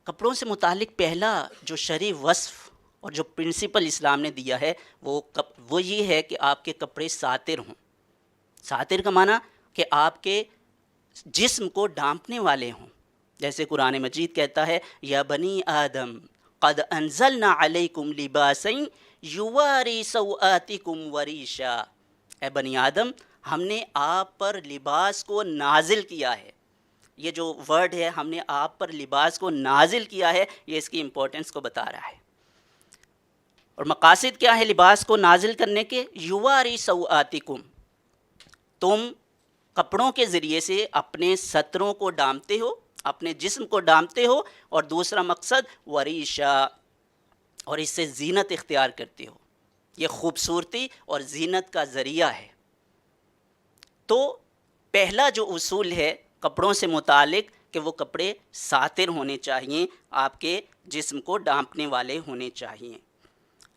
کپڑوں سے متعلق پہلا جو شرعی وصف اور جو پرنسپل اسلام نے دیا ہے وہ یہ ہے کہ آپ کے کپڑے ساتر ہوں۔ ساتر کا معنی کہ آپ کے جسم کو ڈھانپنے والے ہوں، جیسے قرآن مجید کہتا ہے یا بنی آدم قد انزلنا علیکم لباسا یواری سوآتکم وریشا، اے بنی آدم ہم نے آپ پر لباس کو نازل کیا ہے۔ یہ جو ورڈ ہے ہم نے آپ پر لباس کو نازل کیا ہے، یہ اس کی امپورٹنس کو بتا رہا ہے۔ اور مقاصد کیا ہے لباس کو نازل کرنے کے؟ یواری سوآتکم، تم کپڑوں کے ذریعے سے اپنے ستروں کو ڈھانپتے ہو، اپنے جسم کو ڈھانپتے ہو، اور دوسرا مقصد وریشا، اور اس سے زینت اختیار کرتے ہو۔ یہ خوبصورتی اور زینت کا ذریعہ ہے۔ تو پہلا جو اصول ہے کپڑوں سے متعلق کہ وہ کپڑے ساتر ہونے چاہیے، آپ کے جسم کو ڈھانپنے والے ہونے چاہیے۔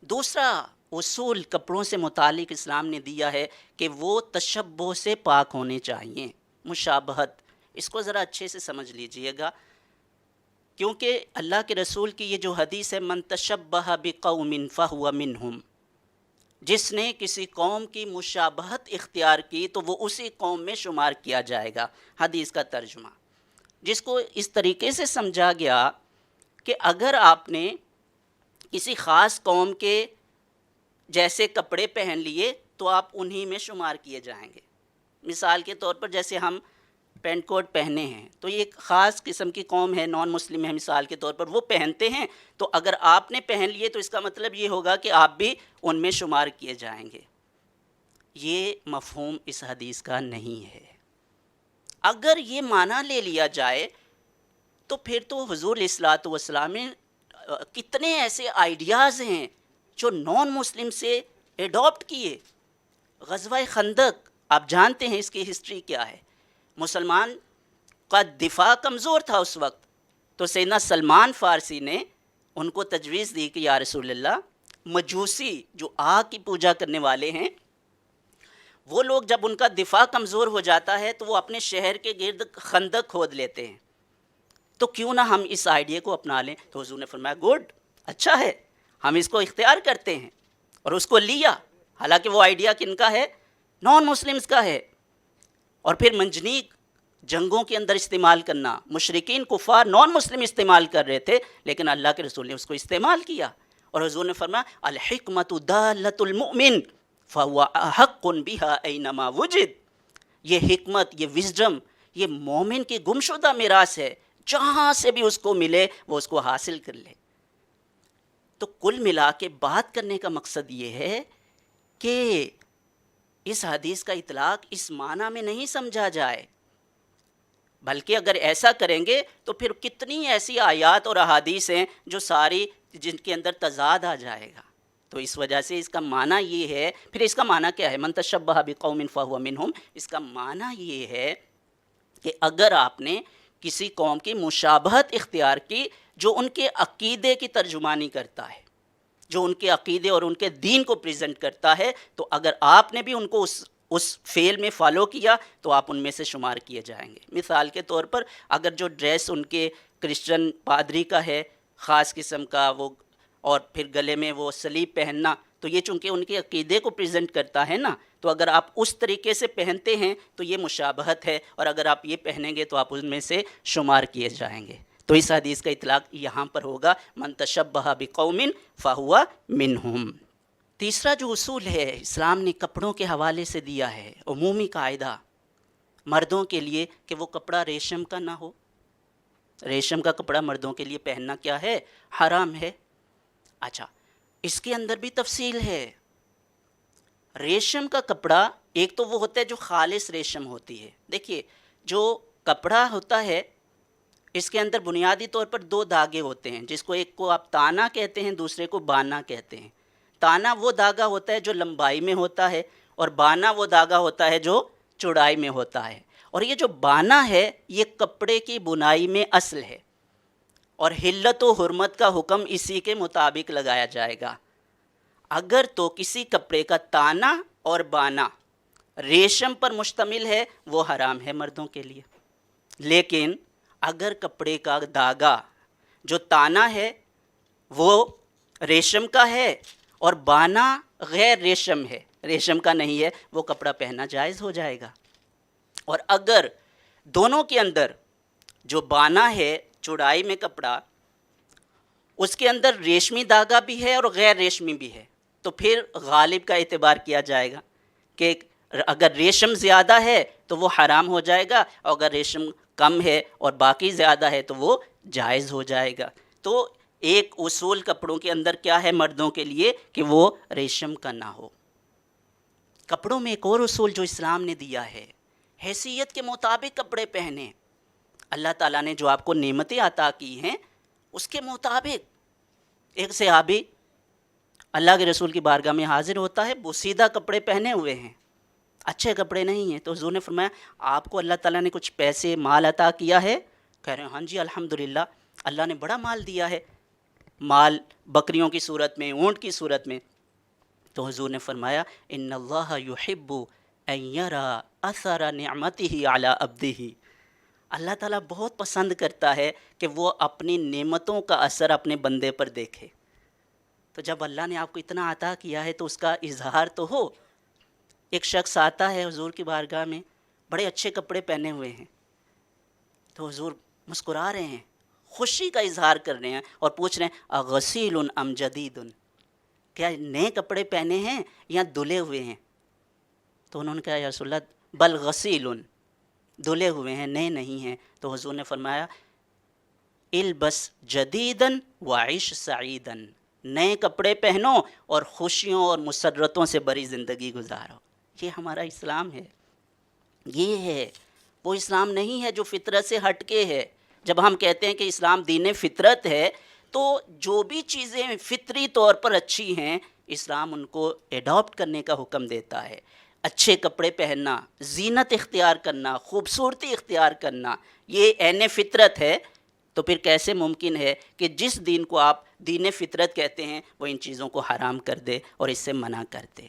دوسرا اصول کپڑوں سے متعلق اسلام نے دیا ہے کہ وہ تشبہ سے پاک ہونے چاہیے۔ مشابہت، اس کو ذرا اچھے سے سمجھ لیجئے گا، کیونکہ اللہ کے رسول کی یہ جو حدیث ہے من تشبہ بقوم فہو منہم، جس نے کسی قوم کی مشابہت اختیار کی تو وہ اسی قوم میں شمار کیا جائے گا، حدیث کا ترجمہ، جس کو اس طریقے سے سمجھا گیا کہ اگر آپ نے کسی خاص قوم کے جیسے کپڑے پہن لیے تو آپ انہی میں شمار کیے جائیں گے۔ مثال کے طور پر جیسے ہم پینٹ کوٹ پہنے ہیں تو یہ ایک خاص قسم کی قوم ہے، نان مسلم ہے، مثال کے طور پر وہ پہنتے ہیں، تو اگر آپ نے پہن لیے تو اس کا مطلب یہ ہوگا کہ آپ بھی ان میں شمار کیے جائیں گے۔ یہ مفہوم اس حدیث کا نہیں ہے۔ اگر یہ معنی لے لیا جائے تو پھر تو حضور علیہ الصلوۃ والسلام نے کتنے ایسے آئیڈیاز ہیں جو نان مسلم سے ایڈاپٹ کیے۔ غزوہ خندق آپ جانتے ہیں اس کی ہسٹری کیا ہے۔ مسلمان کا دفاع کمزور تھا اس وقت، تو سیدنا سلمان فارسی نے ان کو تجویز دی کہ یا رسول اللہ، مجوسی جو آگ کی پوجا کرنے والے ہیں، وہ لوگ جب ان کا دفاع کمزور ہو جاتا ہے تو وہ اپنے شہر کے گرد خندق کھود لیتے ہیں، تو کیوں نہ ہم اس آئیڈیا کو اپنا لیں۔ تو حضور نے فرمایا گڈ، اچھا ہے، ہم اس کو اختیار کرتے ہیں، اور اس کو لیا، حالانکہ وہ آئیڈیا کن کا ہے؟ نان مسلمز کا ہے۔ اور پھر منجنیق جنگوں کے اندر استعمال کرنا، مشرکین کفار نان مسلم استعمال کر رہے تھے، لیکن اللہ کے رسول نے اس کو استعمال کیا، اور حضور نے فرمایا الحکمت دالۃ المؤمن فہو احق بہا اینما وجد، یہ حکمت، یہ وزڈم، یہ مومن کی گمشدہ میراث ہے، جہاں سے بھی اس کو ملے وہ اس کو حاصل کر لے۔ تو کل ملا کے بات کرنے کا مقصد یہ ہے کہ اس حدیث کا اطلاق اس معنی میں نہیں سمجھا جائے، بلکہ اگر ایسا کریں گے تو پھر کتنی ایسی آیات اور احادیث ہیں جو ساری جن کے اندر تضاد آ جائے گا۔ تو اس وجہ سے اس کا معنی یہ ہے، پھر اس کا معنی کیا ہے؟ من تشبہ بقوم فہو منہم، اس کا معنی یہ ہے کہ اگر آپ نے کسی قوم کی مشابہت اختیار کی جو ان کے عقیدے کی ترجمانی کرتا ہے، جو ان کے عقیدے اور ان کے دین کو پریزنٹ کرتا ہے، تو اگر آپ نے بھی ان کو اس فعل میں فالو کیا تو آپ ان میں سے شمار کیے جائیں گے۔ مثال کے طور پر اگر جو ڈریس ان کے کرسچن پادری کا ہے خاص قسم کا، وہ اور پھر گلے میں وہ صلیب پہننا، تو یہ چونکہ ان کے عقیدے کو پریزنٹ کرتا ہے نا، تو اگر آپ اس طریقے سے پہنتے ہیں تو یہ مشابہت ہے، اور اگر آپ یہ پہنیں گے تو آپ ان میں سے شمار کیے جائیں گے۔ تو اس حدیث کا اطلاق یہاں پر ہوگا من تشبہ بقوم فہو منہم۔ تیسرا جو اصول ہے اسلام نے کپڑوں کے حوالے سے دیا ہے، عمومی قاعدہ مردوں کے لیے کہ وہ کپڑا ریشم کا نہ ہو۔ ریشم کا کپڑا مردوں کے لیے پہننا کیا ہے؟ حرام ہے۔ اچھا، اس کے اندر بھی تفصیل ہے۔ ریشم کا کپڑا ایک تو وہ ہوتا ہے جو خالص ریشم ہوتی ہے۔ دیکھیے جو کپڑا ہوتا ہے اس کے اندر بنیادی طور پر دو دھاگے ہوتے ہیں، جس کو ایک کو آپ تانا کہتے ہیں، دوسرے کو بانا کہتے ہیں۔ تانا وہ دھاگا ہوتا ہے جو لمبائی میں ہوتا ہے، اور بانا وہ دھاگا ہوتا ہے جو چوڑائی میں ہوتا ہے۔ اور یہ جو بانا ہے یہ کپڑے کی بنائی میں اصل ہے، اور حلت و حرمت کا حکم اسی کے مطابق لگایا جائے گا۔ اگر تو کسی کپڑے کا تانا اور بانا ریشم پر مشتمل ہے وہ حرام ہے مردوں کے لیے، لیکن اگر کپڑے کا دھاگا جو تانا ہے وہ ریشم کا ہے اور بانا غیر ریشم ہے، ریشم کا نہیں ہے، وہ کپڑا پہننا جائز ہو جائے گا۔ اور اگر دونوں کے اندر جو بانا ہے چوڑائی میں کپڑا، اس کے اندر ریشمی دھاگا بھی ہے اور غیر ریشمی بھی ہے، تو پھر غالب کا اعتبار کیا جائے گا کہ اگر ریشم زیادہ ہے تو وہ حرام ہو جائے گا، اور اگر ریشم کم ہے اور باقی زیادہ ہے تو وہ جائز ہو جائے گا۔ تو ایک اصول کپڑوں کے اندر کیا ہے مردوں کے لیے کہ وہ ریشم کا نہ ہو۔ کپڑوں میں ایک اور اصول جو اسلام نے دیا ہے، حیثیت کے مطابق کپڑے پہنے۔ اللہ تعالیٰ نے جو آپ کو نعمتیں عطا کی ہیں اس کے مطابق، ایک صحابی اللہ کے رسول کی بارگاہ میں حاضر ہوتا ہے، بوسیدہ کپڑے پہنے ہوئے ہیں، اچھے کپڑے نہیں ہیں، تو حضور نے فرمایا آپ کو اللہ تعالیٰ نے کچھ پیسے مال عطا کیا ہے؟ کہہ رہے ہیں ہاں جی الحمدللہ اللہ نے بڑا مال دیا ہے، مال بکریوں کی صورت میں، اونٹ کی صورت میں۔ تو حضور نے فرمایا ان اللہ یحب ان یری اثر نعمتہ علی عبدہ، اللہ تعالیٰ بہت پسند کرتا ہے کہ وہ اپنی نعمتوں کا اثر اپنے بندے پر دیکھے۔ تو جب اللہ نے آپ کو اتنا عطا کیا ہے تو اس کا اظہار تو ہو۔ ایک شخص آتا ہے حضور کی بارگاہ میں، بڑے اچھے کپڑے پہنے ہوئے ہیں، تو حضور مسکرا رہے ہیں، خوشی کا اظہار کر رہے ہیں اور پوچھ رہے ہیں اغسیل ام جدید، کیا نئے کپڑے پہنے ہیں یا دھلے ہوئے ہیں؟ تو انہوں نے کہا یا رسول اللہ بل غسیل، دھلے ہوئے ہیں، نئے نہیں ہیں۔ تو حضور نے فرمایا البس جدیدن وعیش سعیدن، نئے کپڑے پہنو اور خوشیوں اور مسرتوں سے بری زندگی گزارو۔ یہ ہمارا اسلام ہے، یہ ہے وہ اسلام نہیں ہے جو فطرت سے ہٹ کے ہے۔ جب ہم کہتے ہیں کہ اسلام دین فطرت ہے تو جو بھی چیزیں فطری طور پر اچھی ہیں اسلام ان کو ایڈاپٹ کرنے کا حکم دیتا ہے۔ اچھے کپڑے پہننا، زینت اختیار کرنا، خوبصورتی اختیار کرنا، یہ عین فطرت ہے۔ تو پھر کیسے ممکن ہے کہ جس دین کو آپ دین فطرت کہتے ہیں وہ ان چیزوں کو حرام کر دے اور اس سے منع کر دے؟